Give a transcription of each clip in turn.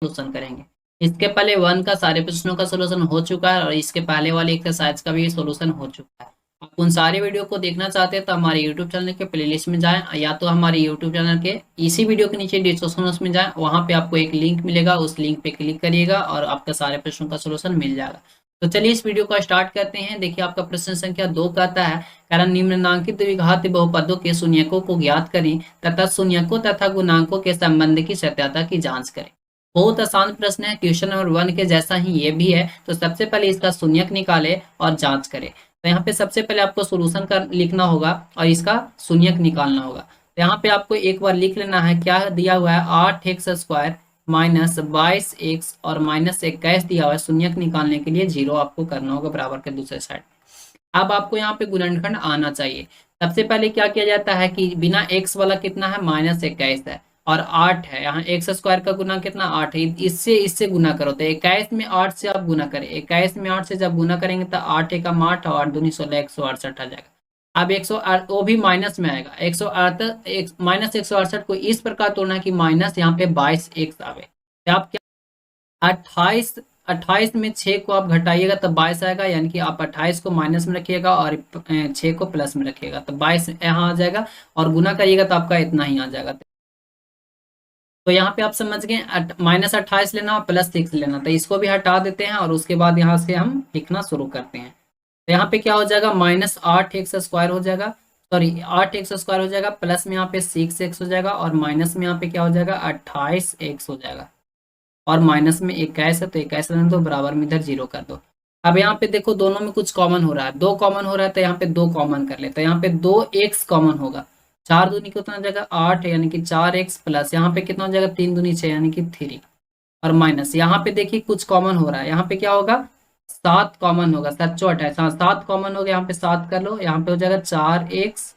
Solution करेंगे। इसके पहले 1 का सारे प्रश्नों का सोल्यूशन हो चुका है और इसके पहले वाले एक्सरसाइज का भी सोल्यूशन हो चुका है। आप उन सारे वीडियो को देखना चाहते हैं तो हमारे यूट्यूब चैनल के प्लेलिस्ट में जाएं, या तो हमारे यूट्यूब चैनल के इसी वीडियो के नीचे डिस्क्रिप्शन में जाएं, वहां पे आपको एक लिंक मिलेगा, उस लिंक पे क्लिक करिएगा और आपका सारे प्रश्नों का सोल्यूशन मिल जाएगा। तो चलिए इस वीडियो को स्टार्ट करते हैं। देखिए आपका प्रश्न संख्या 2 कहता है, कारण निम्नलिखित द्विघात बहुपदों के शून्यकों को ज्ञात करें तथा शून्यकों तथा गुणांकों के संबंध की सत्यता की जांच करें। बहुत आसान प्रश्न है, क्वेश्चन नंबर 1 के जैसा ही ये भी है। तो सबसे पहले इसका शून्यक निकाले और जांच करें। तो यहाँ पे सबसे पहले आपको सोल्यूशन का लिखना होगा और इसका शून्यक निकालना होगा। तो यहाँ पे आपको एक बार लिख लेना है, क्या दिया हुआ है 8x² माइनस 22x और माइनस 21 दिया हुआ है। शून्यक निकालने के लिए 0 आपको करना होगा बराबर के दूसरे साइड। अब आपको यहाँ पे गुणनखंड आना चाहिए। सबसे पहले क्या किया जाता है कि बिना x वाला कितना है, -21 है और 8 है। यहाँ x² का गुना कितना 8 है, इससे इससे गुना करो तो 21 में 8 से आप गुना करें। 21 में 8 से जब गुना करेंगे तो 8 एकम 8 और 8 दूनी 16, 168 आ जाएगा। अब 108 वो भी माइनस में आएगा। 168 माइनस 168 को इस प्रकार तोड़ना है कि माइनस यहाँ पे 22x आवे। तो आप क्या 28 28 में 6 को आप घटाइएगा तो 22 आएगा, यानी कि आप 28 को माइनस में रखिएगा और 6 को प्लस में रखिएगा तो 22 यहाँ आ जाएगा और गुना करिएगा तो आपका इतना ही आ जाएगा। तो यहाँ पे आप समझ गए, -28 लेना और +6 लेना। तो इसको भी हटा देते हैं और उसके बाद यहाँ से हम लिखना शुरू करते हैं। तो यहाँ पे क्या हो जाएगा, -8x² हो जाएगा, सॉरी 8x² हो जाएगा, प्लस में यहाँ पे 6x हो जाएगा और माइनस में यहाँ पे क्या हो जाएगा 28x हो जाएगा और माइनस में 21 है तो 21 रहने दो, बराबर में इधर 0 कर दो। अब यहाँ पे देखो दोनों में कुछ कॉमन हो रहा है, 2 कॉमन हो रहा है तो यहाँ पे 2 कॉमन कर लेते हैं। यहाँ पे 2x कॉमन होगा, 4 दूनी कितना हो जाएगा 8 यानी कि 4x प्लस यहाँ पे कितना हो जाएगा 3 दूनी 6 यानी कि 3 और माइनस यहाँ पे देखिए कुछ कॉमन हो रहा है। यहाँ पे क्या होगा 7 कॉमन होगा, 7 चौट है, 7 कॉमन हो गया, यहाँ पे 7 कर लो, यहाँ पे हो जाएगा 4x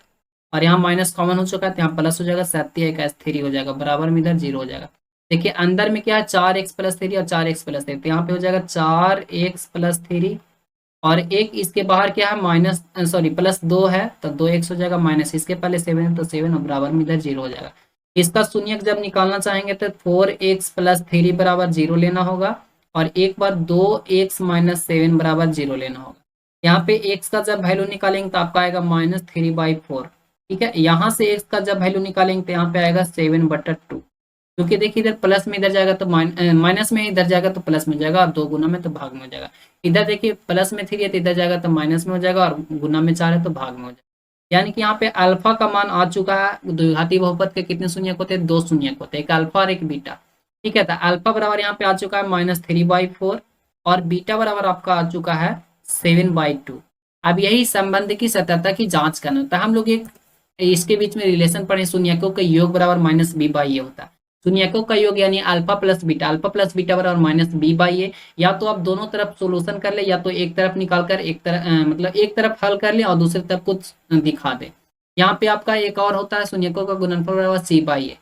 और यहाँ माइनस कॉमन हो चुका है तो यहाँ प्लस हो जाएगा 7 21 3 हो जाएगा, बराबर में इधर 0 हो जाएगा। देखिए अंदर में क्या है 4x+3 और 4x+3, तो यहाँ पे हो जाएगा 4x+3 और एक इसके बाहर क्या है माइनस सॉरी +2 है तो 2x हो जाएगा, माइनस इसके पहले 7 है तो 7 और बराबर में इधर 0 हो जाएगा। इसका शून्यक जब निकालना चाहेंगे तो 4x+3 बराबर 0 लेना होगा और एक बार 2x - 7 बराबर 0 लेना होगा। यहाँ पे x का जब वैल्यू निकालेंगे तो आपका आएगा -3/4। ठीक है, यहाँ से x का जब वैल्यू निकालेंगे तो यहाँ पे आएगा 7/2, क्योंकि देखिए इधर प्लस में इधर जाएगा तो माइनस में इधर जाएगा तो प्लस में जाएगा और 2 गुना में तो भाग में हो जाएगा। इधर देखिए प्लस में 3 है तो इधर जाएगा तो माइनस में हो जाएगा और गुना में 4 है तो भाग में हो जाएगा। यानी कि यहाँ पे अल्फा का मान आ चुका है। द्विघाती बहुपद के कितने शून्यक होते हैं, 2 शून्यक होते हैं, एक अल्फा और एक बीटा। ठीक है, तो अल्फा बराबर यहाँ पे आ चुका है -3/4 और बीटा बराबर आपका आ चुका है 7/2। अब यही संबंध की सत्यता की जांच करना होता है। हम लोग एक इसके बीच में रिलेशन पढ़े, शून्यकों का योग बराबर -b/a होता है। शून्यकों का योग यानी अल्फा प्लस बीटा बराबर -b/a। या तो आप दोनों तरफ सोल्यूशन कर ले, या तो एक तरफ निकाल कर एक तरफ मतलब एक तरफ हल कर ले और दूसरी तरफ कुछ दिखा दे। यहाँ पे आपका एक और होता है, शून्यकों का गुणनफल बराबर c/a।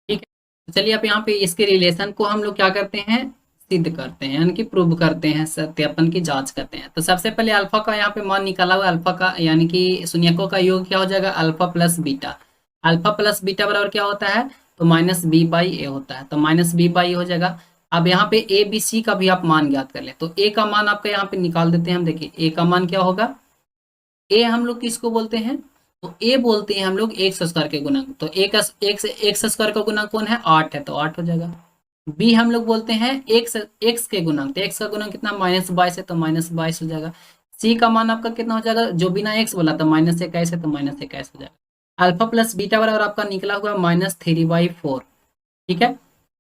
ठीक है, तो चलिए अब यहाँ पे इसके रिलेशन को हम लोग क्या करते हैं, सिद्ध करते हैं, यानी कि प्रूव करते हैं, सत्यापन की जांच करते हैं। तो सबसे पहले अल्फा का यहाँ पे मान निकाला हुआ, अल्फा का यानी कि शून्यकों का योग क्या हो जाएगा alpha plus beta. Alpha plus beta बराबर क्या होता है, तो -b/a होता है, तो -b/a हो जाएगा। अब यहाँ पे ए बी सी का भी आप मान ज्ञात कर ले, तो ए का मान आपका यहाँ पे निकाल देते हैं हम। देखिए ए का मान क्या होगा, ए हम लोग किसको बोलते हैं, तो ए बोलते हैं हम लोग x² के गुणक। तो x² का गुणक कौन है 8 है तो 8 हो जाएगा। बी हम लोग बोलते हैं x के गुणक, तो x का गुणक कितना -22 है तो -22 हो जाएगा। सी का मान आपका कितना हो जाएगा, जो बिना x बोला था -21 है तो -21 हो जाएगा। अल्फा प्लस बीटा बराबर आपका निकला हुआ -3/4। ठीक है,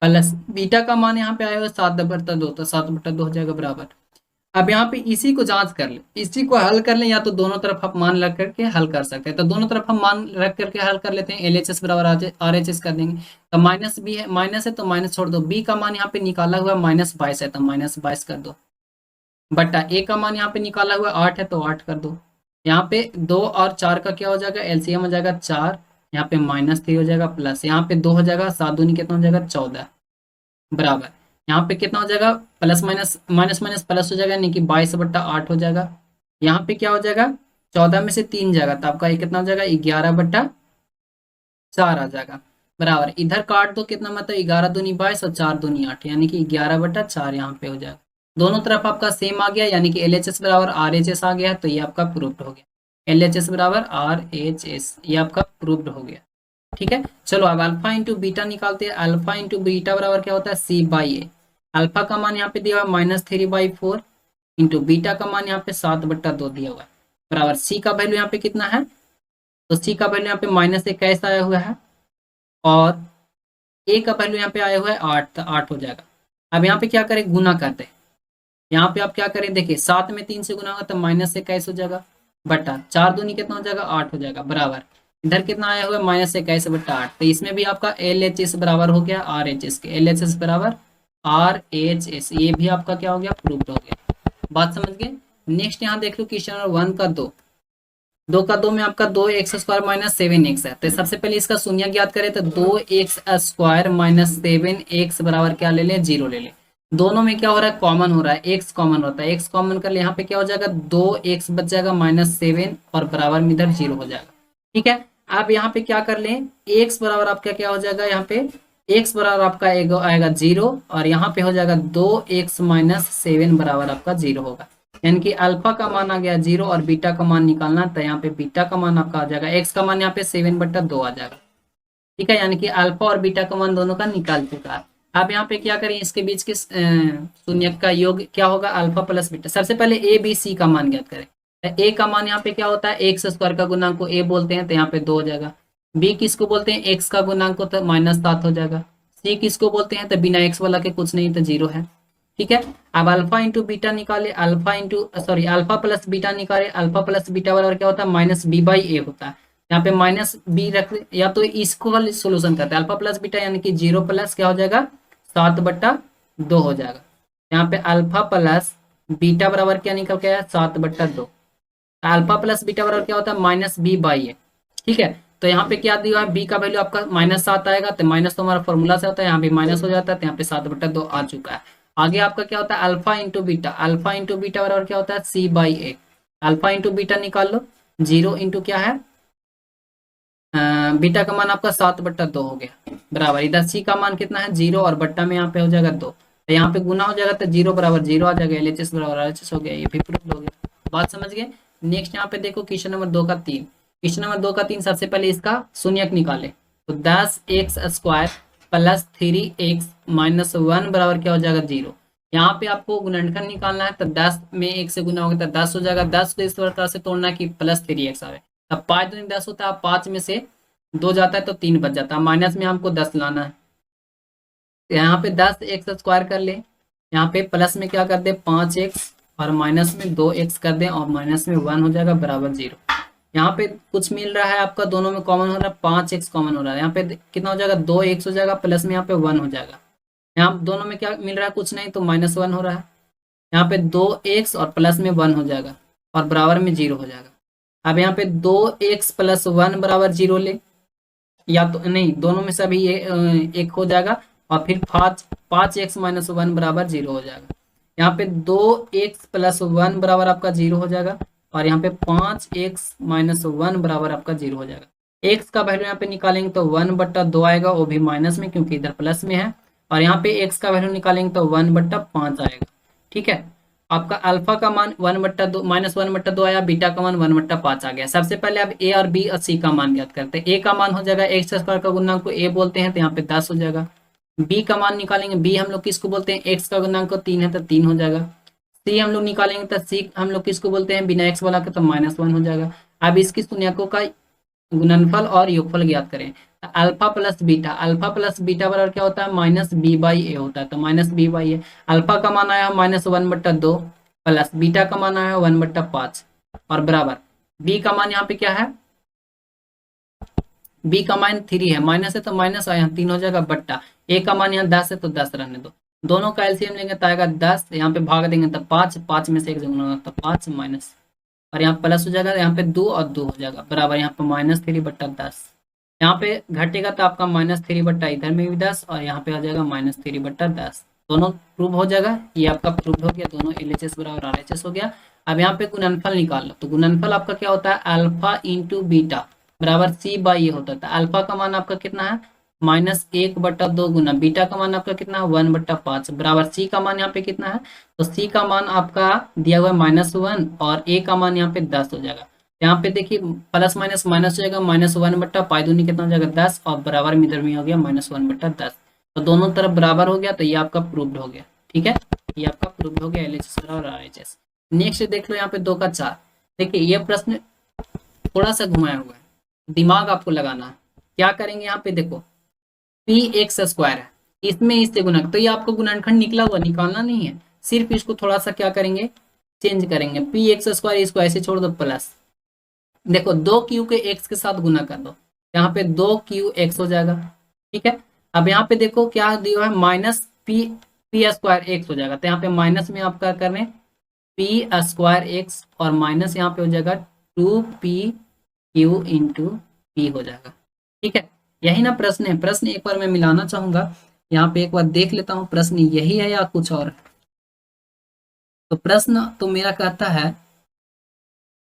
प्लस बीटा का मान यहाँ पे आएगा 7/2, तो 7/2 हो जाएगा बराबर। अब यहाँ पे इसी को जांच कर ले, इसी को हल कर ले, या तो दोनों तरफ आप मान रख करके हल कर सकते हैं। तो दोनों तरफ हम मान रख करके हल कर लेते हैं, LHS बराबर RHS कर देंगे। तो माइनस बी है, माइनस है तो माइनस छोड़ दो, बी का मान यहाँ पे निकाला हुआ -22 है तो -22 कर दो, बटा ए का मान यहाँ पे निकाला हुआ 8 है तो 8 कर दो। यहाँ पे 2 और 4 का क्या हो जाएगा LCM हो जाएगा 4, यहाँ पे -3 हो जाएगा, प्लस यहाँ पे 2 हो जाएगा, 7 दूनी कितना हो जाएगा 14, बराबर यहाँ पे कितना हो जाएगा plus minus minus minus plus हो जाएगा, यानी कि 22/8 हो जाएगा। यहाँ पे क्या हो जाएगा 14 में से 3 जाएगा तो आपका ये कितना हो जाएगा 11/4 आ जाएगा। बराबर इधर काट दो, कितना मतलब 11 दूनी 22 और 4 दूनी 8, यानी कि 11/4 यहाँ पे हो जाएगा। दोनों तरफ आपका सेम आ गया, यानी कि LHS बराबर RHS आ गया, तो ये आपका प्रूव्ड हो गया। LHS बराबर RHS, ये आपका प्रूव्ड हो गया। ठीक है, चलो अब अल्फा इंटू बीटा निकालते हैं। अल्फा इंटू बीटा बराबर क्या होता है, C/A। अल्फा का मान यहाँ पे दिया हुआ है -3/4 इंटू बीटा का मान यहाँ पे 7/2 दिया हुआ है, बराबर सी का वैल्यू यहाँ पे कितना है, तो सी का वैल्यू यहाँ पे -21 आया हुआ है, और ए का वैल्यू यहाँ पे आया हुआ है 8, तो 8 हो जाएगा। अब यहाँ पे क्या करें, गुना करते हैं। यहाँ पे आप क्या करें, देखिए 7 में 3 से गुना होगा तो -21 हो जाएगा, बटा 4 दूनी कितना हो जाएगा, 8 हो जाएगा, बराबर इधर कितना आया हुआ है -21/8, तो इसमें भी आपका LHS बराबर हो गया RHS के। LHS बराबर RHS, ये भी आपका क्या हो गया, प्रूव्ड हो गया। बात समझ गए। नेक्स्ट यहाँ देख लो क्वेश्चन नंबर 1 का 2 का 2 में आपका 2x² - 7x है, तो सबसे पहले इसका शून्य ज्ञात करें, तो 2x² - 7x बराबर क्या ले लें, 0 ले लें। दोनों में क्या हो रहा है, कॉमन हो रहा है, x कॉमन होता है, x कॉमन कर ले, यहाँ पे क्या हो जाएगा, 2x बच जाएगा -7 और बराबर में इधर 0 हो जाएगा। ठीक है, अब यहाँ पे क्या कर लें, x बराबर आपका क्या हो जाएगा, यहाँ पे x बराबर आपका आएगा 0, और यहाँ पे हो जाएगा 2x - 7 बराबर आपका 0 होगा, यानी कि अल्फा का मान आ गया 0 और बीटा का मान निकालना, तो यहाँ पे बीटा का मान आपका आ जाएगा, x का मान यहाँ पे 7/2 आ जाएगा। ठीक है, यानी कि अल्फा और बीटा का मान दोनों का निकाल चुका है। अब यहाँ पे क्या करें, इसके बीच के शून्य का योग क्या होगा, अल्फा प्लस बीटा। सबसे पहले ए बी सी का मान ज्ञात करें। ए का मान यहाँ पे क्या होता है, x² का गुणांक को ए बोलते हैं, तो यहाँ पे 2 हो जाएगा। बी किसको बोलते हैं, x का गुणांक को, तो -7 हो जाएगा। सी किसको बोलते हैं, तो बिना x वाला के कुछ नहीं, तो 0 है। ठीक है, अब अल्फा इंटू बीटा निकाले, अल्फा प्लस बीटा निकाले। अल्फा प्लस बीटा बराबर क्या होता है, -b/a होता है। यहाँ पे -b रख, या तो इसको वाले सोल्यूशन करते हैं, अल्फा प्लस बीटा यानी कि 0 प्लस क्या हो जाएगा, 7/2 हो जाएगा। यहाँ पे अल्फा प्लस बीटा बराबर क्या निकल के आया, 7/2। अल्फा प्लस बीटा बराबर क्या होता है, -b/a। ठीक है, तो यहाँ पे क्या दिया है, b का वैल्यू आपका -7 आएगा, तो माइनस तो हमारा फॉर्मूला से होता है, यहाँ पे माइनस हो जाता है, तो यहाँ पे 7/2 आ चुका है। आगे आपका क्या होता है, alpha into beta. Alpha into beta बराबर क्या होता है, C/A। अल्फा इंटू बीटा निकाल लो, 0 इंटू क्या है, बीटा का मान आपका 7/2 हो गया, बराबर इधर सी का मान कितना है, 0, और बट्टा में यहाँ पे हो जाएगा 2, तो यहाँ पे गुना हो जाएगा, तो 0 बराबर 0 आ जाएगा। LHS बराबर RHS हो गया, ये भी प्रूफ हो गया। बात समझ गए। नेक्स्ट यहाँ पे देखो क्वेश्चन नंबर 2 का 3। क्वेश्चन नंबर 2 का 3, सबसे पहले इसका शून्यक निकाले, तो 10x² + 3x - 1 बराबर क्या हो जाएगा, 0। यहाँ पे आपको गुणनखंड निकालना है, तो 10 में 1 से गुना होगा तो 10 हो जाएगा। 10 को इस तरह से तोड़ना है कि +3x आए, अब 5 दूनी 10 होता है, 5 में से 2 जाता है तो 3 बच जाता है, माइनस में हमको 10 लाना है। यहाँ पे 10x² कर ले, यहाँ पे प्लस में क्या कर दे, 5x, और माइनस में 2x कर दे, और माइनस में 1 हो जाएगा, बराबर 0। यहाँ पे कुछ मिल रहा है आपका, दोनों में कॉमन हो रहा है, 5x कॉमन हो रहा है, यहाँ पे कितना हो जाएगा, 2x हो जाएगा, प्लस में यहाँ पे 1 हो जाएगा। यहाँ दोनों में क्या मिल रहा है, कुछ नहीं, तो -1 हो रहा है। यहाँ पे 2x और प्लस में 1 हो जाएगा, और बराबर में 0 हो जाएगा। अब यहाँ पे 2x + 1 बराबर 0 ले, या तो नहीं, दोनों में से अभी एक हो जाएगा, और फिर 5x - 1 बराबर 0 हो जाएगा। यहाँ पे 2x + 1 बराबर आपका 0 हो जाएगा, और यहाँ पे 5x - 1 बराबर आपका 0 हो जाएगा। x का वैल्यू यहाँ पे निकालेंगे तो 1/2 आएगा, वो भी माइनस में, क्योंकि इधर प्लस में है, और यहाँ पे x का वैल्यू निकालेंगे तो 1/5 आएगा। ठीक है, आपका अल्फा का मान 1/2 -1/2 आया, बीटा का मान 1/5 आ गया। सबसे पहले अब ए और बी और सी का मान ज्ञात करते हैं। ए का मान हो जाएगा x² का गुणांक को ए बोलते हैं, तो यहाँ पे 10 हो जाएगा। बी का मान निकालेंगे, बी हम लोग किसको बोलते हैं, x का गुणांक को 3 है, तो 3 हो जाएगा। सी हम लोग निकालेंगे, तो सी हम लोग किसको बोलते हैं, बिना x वाला के, तो -1 हो जाएगा। अब इसकी शून्यकों का गुणनफल और योगफल ज्ञात करें। Alpha plus beta, alpha plus beta बराबर क्या होता है, -b/a होता है, तो -b/a। अल्फा का मान आया -1/2 प्लस बीटा का मान आया 1/5, और बराबर बी का मान यहाँ पे क्या है, बी का मान 3 है, माइनस है तो माइनस आया 3 हो जाएगा, बट्टा ए का मान यहाँ 10 है तो 10 रहने दो। दोनों का एलसीएम लेंगे तो आएगा 10, यहाँ पे भाग देंगे तो 5, 5 में से 1 गुना होगा तो 5 माइनस, और यहाँ प्लस हो जाएगा, यहाँ पे 2 और 2 हो जाएगा, बराबर यहाँ पे -3/10। यहाँ पे घटेगा तो आपका -3 इधर में भी 10, और यहाँ पे आ जाएगा -3/10। दोनों प्रूव हो जाएगा, ये आपका प्रूव हो गया, दोनों LHS बराबर RHS हो गया। अब यहाँ पे गुणनफल निकाल लो, तो गुणनफल आपका क्या होता है, अल्फा इंटू बीटा बराबर C/A होता है। अल्फा का मान आपका कितना है, -1/2 गुना बीटा का मान आपका कितना है 1/5 बराबर सी का मान यहाँ पे कितना है, तो सी का मान आपका दिया हुआ है -1 और ए का मान यहाँ पे 10 हो जाएगा। यहाँ पे देखिए प्लस माइनस माइनस हो जाएगा, -1/पाई दूनी कितना हो जाएगा 10 और बराबर में इधर में हो गया -1/10, तो दोनों तरफ बराबर हो गया, तो ये आपका प्रूव्ड हो गया। ठीक है, ये आपका प्रूव्ड हो गया LHS और RHS। नेक्स्ट देख लो यहाँ पे 2 का 4। देखिए ये प्रश्न थोड़ा सा घुमाया हुआ है, दिमाग आपको लगाना है। क्या करेंगे यहाँ पे देखो, पी एक्स स्क्वायर है, इसमें इससे गुना, तो ये आपको गुणनखंड निकला हुआ निकालना नहीं है, सिर्फ इसको थोड़ा सा क्या करेंगे चेंज करेंगे। पी एक्स स्क्वायर इसको ऐसे छोड़ दो प्लस, देखो 2q के x के साथ गुना कर दो, यहाँ पे 2qx हो जाएगा। ठीक है, अब यहाँ पे देखो क्या दिया है -p² x हो जाएगा, तो यहाँ पे माइनस में आप क्या कर रहे हैं p² x और माइनस यहाँ पे हो जाएगा 2pq इंटू p हो जाएगा। ठीक है, यही ना प्रश्न है, प्रश्न एक बार मैं मिलाना चाहूंगा, यहाँ पे एक बार देख लेता हूँ प्रश्न यही है या कुछ और। तो प्रश्न तो मेरा कहता है,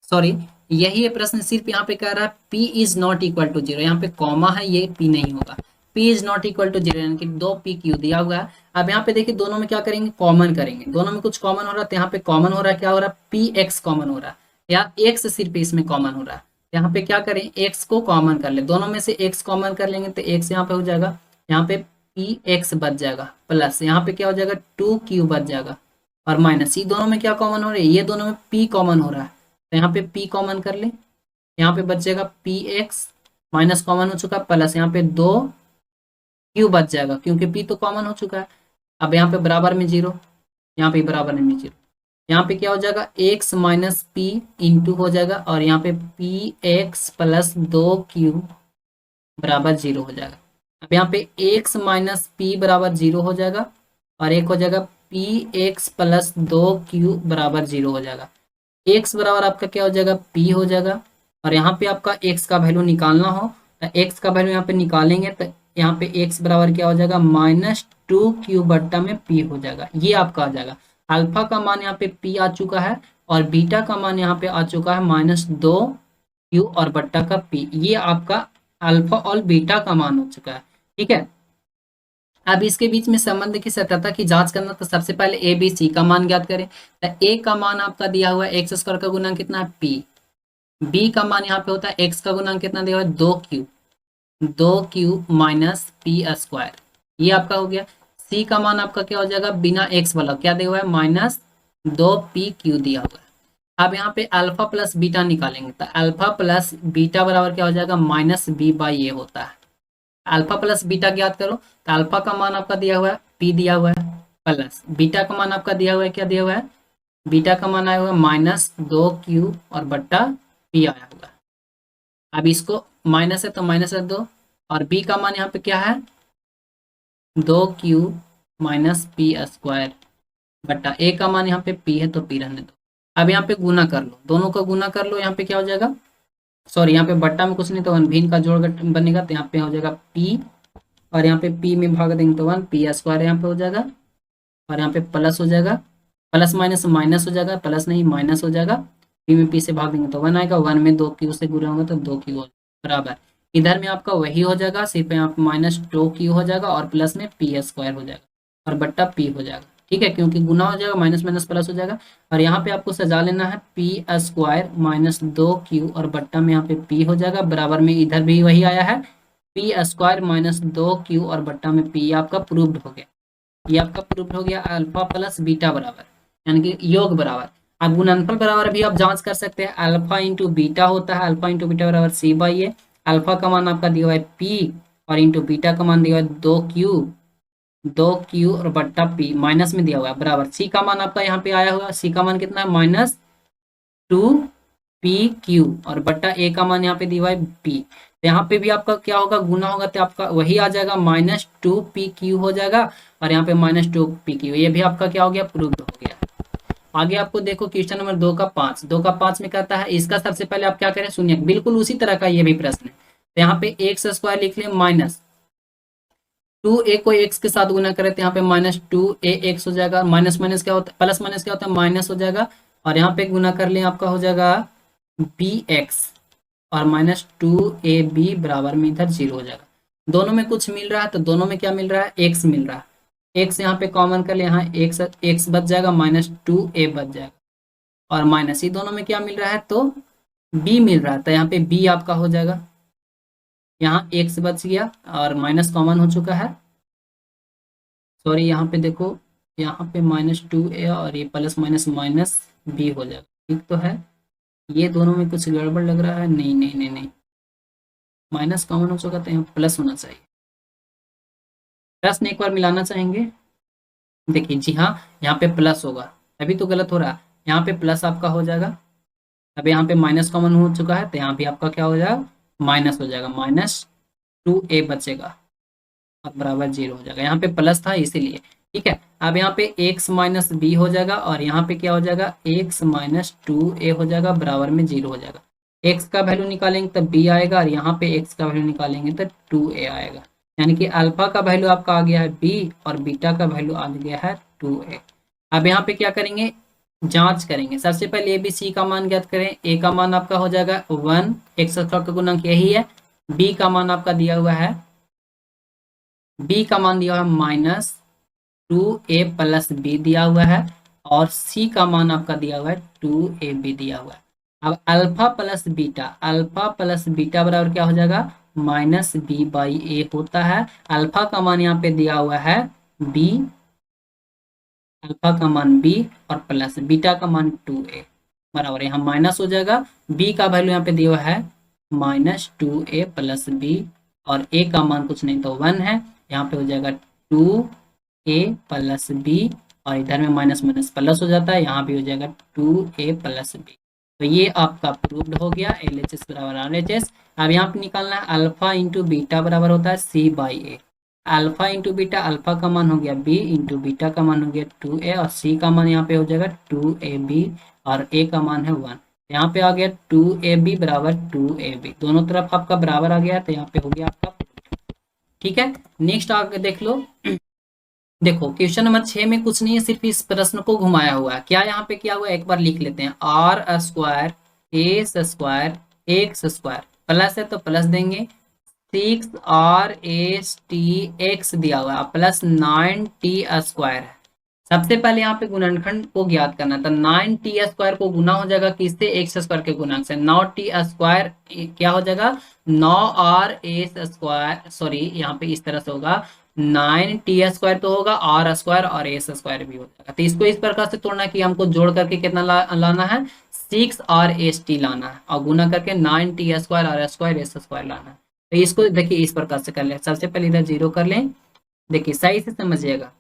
सॉरी यही है प्रश्न, सिर्फ यहाँ पे कह रहा है p is not equal to 0, यहाँ पे कॉमा है, ये p नहीं होगा, p is not equal to 0 यानी कि 2pq दिया हुआ है। अब यहाँ पे देखिए दोनों में क्या करेंगे कॉमन करेंगे, दोनों में कुछ कॉमन हो रहा है, तो यहाँ पे कॉमन हो रहा है, क्या हो रहा है px कॉमन हो रहा है, या x सिर्फ इसमें कॉमन हो रहा है, यहाँ पे क्या करें x को कॉमन कर ले, दोनों में से x कॉमन कर लेंगे तो x यहाँ पे हो जाएगा, यहाँ पे px बच जाएगा, प्लस यहाँ पे क्या हो जाएगा 2q बच जाएगा, और माइनस ये दोनों में क्या कॉमन हो रहा है, ये दोनों में p कॉमन हो रहा है, तो यहाँ पे p कॉमन कर ले, यहाँ पे बच जाएगा px, माइनस कॉमन हो चुका है, प्लस यहाँ पे 2q बच जाएगा क्योंकि p तो कॉमन हो चुका है। अब यहाँ पे बराबर में 0, यहाँ पे बराबर में 0, यहाँ पे क्या हो जाएगा x माइनस p इंटू हो जाएगा, और यहाँ पे px प्लस 2q बराबर 0 हो जाएगा। अब यहाँ पे x माइनस p बराबर 0 हो जाएगा, और एक हो जाएगा px प्लस 2q बराबर 0 हो जाएगा। x बराबर आपका क्या हो जाएगा p हो जाएगा, और यहाँ पे आपका x का वैल्यू निकालना हो तो x का वैल्यू यहाँ पे निकालेंगे, तो यहाँ पे x बराबर क्या हो जाएगा -2q बट्टा में p हो जाएगा, ये आपका आ जाएगा। अल्फा का मान यहाँ पे p आ चुका है, और बीटा का मान यहाँ पे आ चुका है -2q और बट्टा का p, ये आपका अल्फा और बीटा का मान हो चुका है। ठीक है, अब इसके बीच में संबंध की सत्यता की जांच करना, तो सबसे पहले ए बी सी का मान ज्ञात करें, तो ए का मान आपका दिया हुआ है एक्स स्क्वायर का गुणा कितना है p, बी का मान यहाँ पे होता है x का गुणा कितना दिया हुआ है 2q माइनस p², ये आपका हो गया। c का मान आपका क्या हो जाएगा बिना x वाला क्या दिया हुआ है -2pq दिया हुआ है। अब यहाँ पे अल्फा प्लस बीटा निकालेंगे, तो अल्फा प्लस बीटा बराबर क्या हो जाएगा -b/a होता है। अल्फा प्लस बीटा ज्ञात करो, तो अल्फा का मान आपका दिया हुआ है p दिया हुआ है, प्लस बीटा का मान आपका दिया हुआ है क्या दिया हुआ है, बीटा का मान आया हुआ है -2q और बट्टा p आया हुआ है। अब इसको माइनस है तो माइनस रख दो, और b का मान यहाँ पे क्या है 2q माइनस p² बट्टा a का मान यहाँ पे p है तो p रहने दो। अब यहाँ पे गुना कर लो, दोनों का गुना कर लो, यहाँ पे क्या हो जाएगा, सॉरी यहाँ पे बट्टा में कुछ नहीं तो भिन्न का जोड़ बनेगा, तो यहाँ पे हो जाएगा p, और यहाँ पे p में भाग देंगे तो 1p² यहाँ पे हो जाएगा, और यहाँ पे प्लस हो जाएगा, प्लस माइनस माइनस हो जाएगा, प्लस नहीं माइनस हो जाएगा, p में p से भाग देंगे तो 1 आएगा, 1 में 2q से गुणा होगा तो 2q बराबर, इधर में आपका वही हो जाएगा, सिर्फ यहाँ पे -2q हो जाएगा और प्लस में p² हो जाएगा और बट्टा p हो जाएगा। ठीक है, क्योंकि गुना हो जाएगा माइनस माइनस प्लस हो जाएगा, और यहाँ पे आपको सजा लेना है p² - 2q और बट्टा में यहाँ पे p हो जाएगा, बराबर में इधर भी वही आया है p² - 2q और बट्टा में p, आपका प्रूव्ड हो गया, ये आपका प्रूव्ड हो गया अल्फा प्लस बीटा बराबर यानी कि योग बराबर। अब गुणनफल बराबर भी आप जांच कर सकते हैं, अल्फा इंटू बीटा होता है, अल्फा इंटू बीटा बराबर c/a, अल्फा का मान आपका दिया हुआ है p और इंटू बीटा का मान दिया हुआ है 2q और बट्टा p माइनस में दिया हुआ है बराबर, c का मान आपका यहाँ पे आया हुआ, c का मान कितना है -2pq और बट्टा a का मान यहाँ पे दिया हुआ है p, तो यहाँ पे भी आपका क्या होगा गुना होगा तो आपका वही आ जाएगा -2pq हो जाएगा, और यहाँ पे -2pq, ये भी आपका क्या हो गया प्रूव्ड हो गया। आगे आपको देखो क्वेश्चन नंबर 2 का 5 में कहता है, इसका सबसे पहले आप क्या करें सुनिए, बिल्कुल उसी तरह का ये भी प्रश्न है, तो यहाँ पे x² लिख ले माइनस 2a को x के साथ गुना करें तो यहाँ पे -2ax हो जाएगा, माइनस माइनस क्या होता है प्लस माइनस क्या होता है माइनस हो जाएगा, और यहाँ पे गुना कर ले आपका हो जाएगा bx और -2ab बराबर में इधर 0 हो जाएगा। दोनों में कुछ मिल रहा है तो दोनों में क्या मिल रहा है, एक्स मिल रहा है। एक्स यहाँ पे कॉमन कर ले, यहाँ एक्स एक्स बच जाएगा, -2a बच जाएगा, और माइनस ही दोनों में क्या मिल रहा है तो b मिल रहा है, तो यहाँ पे b आपका हो जाएगा। यहाँ एक्स बच गया और माइनस कॉमन हो चुका है, सॉरी यहाँ पे देखो, यहाँ पे -2a और ये प्लस माइनस माइनस b हो जाएगा, ठीक तो है। ये दोनों में कुछ गड़बड़ लग रहा है, नहीं नहीं नहीं नहीं, माइनस कॉमन हो चुका तो यहाँ प्लस होना चाहिए। प्लस ने एक बार मिलाना चाहेंगे, देखिए जी हाँ, यहाँ पे प्लस होगा, अभी तो गलत हो रहा है, यहाँ पे प्लस आपका हो जाएगा। अब यहाँ पे माइनस कॉमन हो चुका है तो यहाँ भी आपका क्या हो जाएगा, माइनस हो जाएगा, -2a बचेगा और बराबर 0 हो जाएगा। यहाँ पे प्लस था इसीलिए, ठीक है। अब यहाँ पे x माइनस बी हो जाएगा और यहाँ पे क्या हो जाएगा, x -2a हो जाएगा, बराबर में 0 हो जाएगा। x का वैल्यू निकालेंगे तब b आएगा और यहाँ पे x का वैल्यू निकालेंगे तो 2a आएगा। यानी कि अल्फा का वैल्यू आपका आ गया है b और बीटा का वैल्यू आ गया है 2a। अब यहाँ पे क्या करेंगे, जांच करेंगे। सबसे पहले ABC का मान ज्ञात करें। a का मान आपका हो जाएगा 1, x स्क्वायर का गुणक यही है। b का मान आपका दिया हुआ है, b का मान दिया हुआ है -2a प्लस b दिया हुआ है, और c का मान आपका दिया हुआ है 2ab दिया हुआ है। अब अल्फा प्लस बीटा बराबर क्या हो जाएगा, -b/a होता है। अल्फा का मान यहाँ पे दिया हुआ है b, अल्फा का मान b और प्लस बीटा का मान 2a बराबर, यहाँ माइनस हो जाएगा। b का वैल्यू यहाँ पे दिया हुआ है -2a प्लस b, और a का मान कुछ नहीं तो 1 है, यहाँ पे हो जाएगा 2a प्लस b, और इधर में माइनस माइनस प्लस हो जाता है, यहाँ भी हो जाएगा 2a प्लस b। तो ये आपका प्रूव्ड हो गया, LHS बराबर RHS। अब यहाँ पे निकालना है अल्फा इंटू बीटा बराबर होता है c/a। Alpha into beta, alpha का मान हो गया b इंटू बीटा का मान हो गया 2a, और c का मान यहाँ पे हो जाएगा 2ab और a का मान है 1। यहाँ पे आ गया 2ab बराबर 2ab, दोनों तरफ आपका बराबर आ गया, तो यहाँ पे हो गया आपका, ठीक है। नेक्स्ट आगे देख लो। देखो क्वेश्चन नंबर 6 में कुछ नहीं है, सिर्फ इस प्रश्न को घुमाया हुआ है। क्या यहाँ पे किया हुआ है, एक बार लिख लेते हैं, r² a² x² प्लस है तो प्लस देंगे, 6r8x दिया हुआ है प्लस 9t² है। सबसे पहले यहाँ पे गुणनखंड को ज्ञात करना था, 9t² को गुना हो जाएगा किससे, x² के गुणक से। 9t² क्या हो जाएगा, 9r² सॉरी यहाँ पे इस तरह से होगा, 9t² तो होगा, r² और s² भी हो जाएगा। तो इसको इस प्रकार से तोड़ना कि हमको जोड़ करके कितना लाना है, 6r8t लाना है, और गुना करके 9t² r² s² लाना है। तो इसको देखिए इस प्रकार से कर ले, सबसे पहले इधर 0 कर लें, देखिए सही से समझिएगा।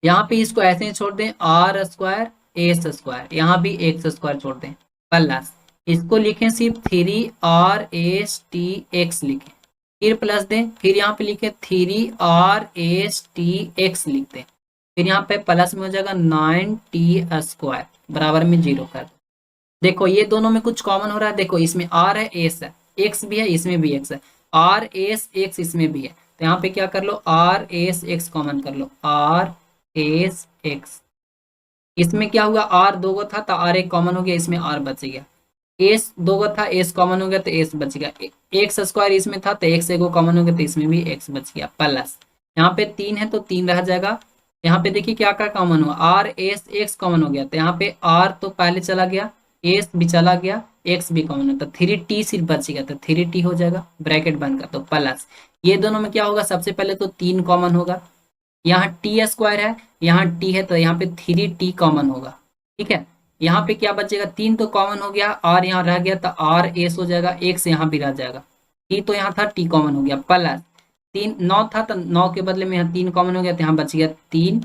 यहाँ पे इसको ऐसे ही छोड़ दें, r² s², यहाँ भी x² छोड़ दें, प्लस इसको लिखें सिर्फ 3r8x लिखें, फिर प्लस दें, फिर यहाँ पे लिखें 3r8x लिख दें, फिर यहाँ पे प्लस में हो जाएगा 9t² बराबर में 0 कर दो। देखो ये दोनों में कुछ कॉमन हो रहा है, देखो इसमें r है, s है, x भी है, इसमें भी x है, r s x इसमें भी है, तो यहाँ पे क्या कर लो, r s x कॉमन कर लो, r s x। इसमें क्या हुआ, r दो गो था तो r एक कॉमन हो गया, इसमें r बच गया, s दो गो था, s कॉमन हो गया तो s बच गया, x² इसमें था तो x एगो कॉमन हो गया तो इसमें भी x बच गया, प्लस यहाँ पे 3 है तो 3 रह जाएगा। यहाँ पे देखिए क्या क्या कॉमन हुआ, r s x कॉमन हो गया, तो यहाँ पे r तो पहले चला गया, s भी चला गया, x भी कॉमन है, तो 3t सिर्फ बच गया, तो 3t हो जाएगा, ब्रैकेट बंद कर, तो प्लस ये दोनों में क्या होगा, सबसे पहले तो 3 कॉमन होगा, यहाँ t² है, यहाँ t है, तो यहाँ पे 3t कॉमन होगा, ठीक है। यहाँ पे क्या बचेगा, 3 तो कॉमन हो गया, r यहाँ रह गया तो r s हो जाएगा, x यहाँ भी रह जाएगा, t तो यहाँ था, t कॉमन हो गया, प्लस 3 9 था तो 9 के बदले में यहाँ 3 कॉमन हो गया, तो यहाँ बच गया 3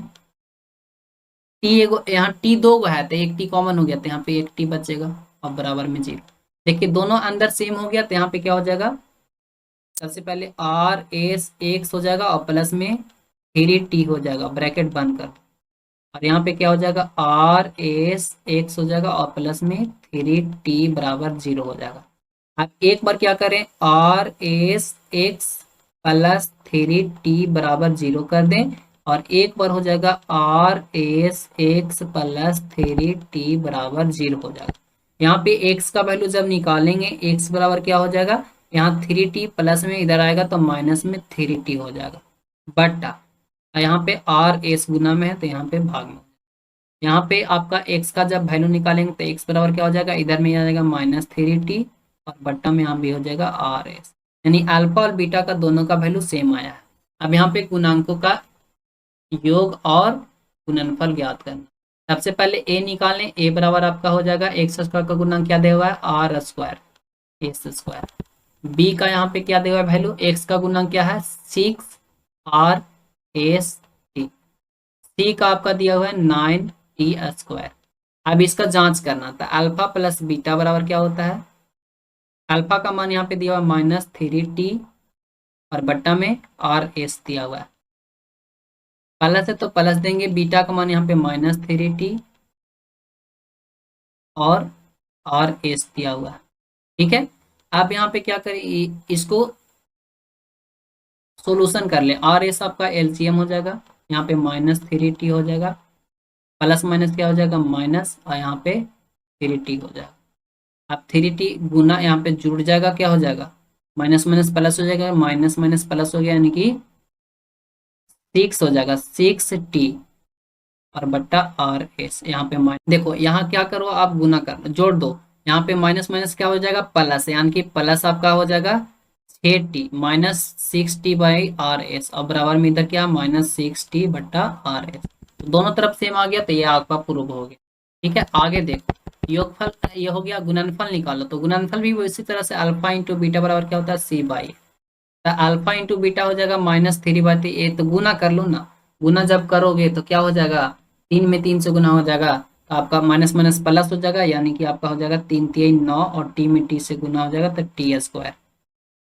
t एगो, यहाँ t दो गो है तो एक t कॉमन हो गया, तो यहाँ पे एक t बचेगा और बराबर में 0। देखिए दोनों अंदर सेम हो गया, तो यहाँ पे क्या हो जाएगा, सबसे पहले r s x हो जाएगा और प्लस में 3t हो जाएगा, ब्रैकेट बंद कर, और यहाँ पे क्या हो जाएगा, r s x हो जाएगा और प्लस में 3t बराबर 0 हो जाएगा। अब एक बार क्या करें, r s x plus 3t बराबर 0 कर दें, और एक बार हो जाएगा r s x plus 3t बराबर 0 हो जाएगा। यहाँ पे x का वैल्यू जब निकालेंगे, x बराबर क्या हो जाएगा, यहाँ 3t प्लस में इधर आएगा तो माइनस में 3t हो जाएगा, बटा यहाँ पे आर एस गुना में है तो यहाँ पे भाग में। यहाँ पे आपका x का जब वैल्यू निकालेंगे तो x बराबर क्या हो जाएगा, इधर में आ जाएगा -3t और बट्टा में यहाँ भी हो जाएगा आर एस, यानी अल्फा और बीटा का दोनों का वैल्यू सेम आया है। अब यहाँ पे गुणांकों का योग और गुणनफल ज्ञात करना। सबसे पहले a निकाल लें, a बराबर आपका हो जाएगा एक्स स्क्वायर का गुणांक क्या दिया हुआ है, R square S square. b का यहाँ पे क्या दिया हुआ है वैल्यू, x का गुणांक क्या है 6 आर एस टी, c का आपका दिया हुआ है 9 टी स्क्वायर। अब इसका जांच करना था, अल्फा प्लस बीटा बराबर क्या होता है, अल्फा का मान यहाँ पे दिया हुआ है -3t और बट्टा में आर एस दिया हुआ है, प्लस है तो प्लस देंगे, बीटा का मान यहाँ पे -3t और आर एस दिया हुआ है। ठीक है, अब यहाँ पे क्या करें, इसको सोल्यूशन कर ले, आर एस आपका एलसीएम हो जाएगा, यहाँ पे -3t हो जाएगा, प्लस माइनस क्या हो जाएगा माइनस, और यहाँ पे 3t हो जाएगा। अब 3t गुना यहाँ पे जुड़ जाएगा, क्या हो जाएगा माइनस माइनस प्लस हो जाएगा, माइनस माइनस प्लस हो गया यानी कि 6 हो जाएगा, 6t और बट्टा आर एस। यहाँ पे माइनस, देखो यहाँ क्या करो आप गुना कर लो, जोड़ दो, यहाँ पे माइनस माइनस क्या हो जाएगा प्लस, यानी कि प्लस आपका हो जाएगा 6t -6t by R S और बराबर में इधर क्या -6t बट्टा आर एस। तो दोनों तरफ सेम आ गया तो ये आपका प्रूव हो गया। ठीक है, आगे देखो, योगफल ये हो गया, गुणनफल निकालो, तो गुणनफल भी इसी तरह से अल्फा इंटू बीटा बराबर क्या होता है c बाई, तो अल्फा इंटू बीटा हो जाएगा -3/3, ये तो गुना कर लो ना, गुना जब करोगे तो क्या हो जाएगा 3 में 3 से गुना हो जाएगा तो आपका माइनस माइनस प्लस हो जाएगा, यानी कि आपका हो जाएगा 3 3 9 और t में t से गुना हो जाएगा तो t स्क्वायर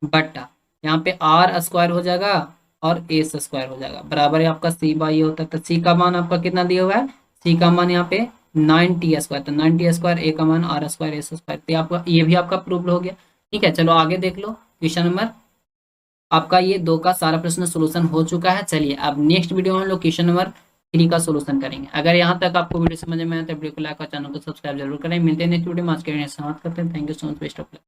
बटा यहाँ पे आर स्क्वायर हो जाएगा और एस स्क्वायर हो जाएगा, बराबर है आपका c बाई होता है। तो c का मान आपका कितना दिया हुआ है, c का मान यहाँ पे 9t स्क्वायर, तो 9t स्क्वायर, a का मान आर स्क्वायर एस स्क्वायर, तो आपका ये भी आपका प्रूव हो गया। ठीक है, चलो आगे देख लो, क्वेश्चन नंबर आपका ये 2 का सारा प्रश्न सोल्यूशन हो चुका है। चलिए अब नेक्स्ट वीडियो में हम लोग क्वेश्चन नंबर 3 का सोल्यूशन करेंगे। अगर यहाँ तक आपको वीडियो समझ में आया तो वीडियो को लाइक और चैनल को सब्सक्राइब जरूर करें। मिलते हैं नेक्स्ट वीडियो में, आज के लिए समाप्त करते हैं। Thank you so much, best of luck.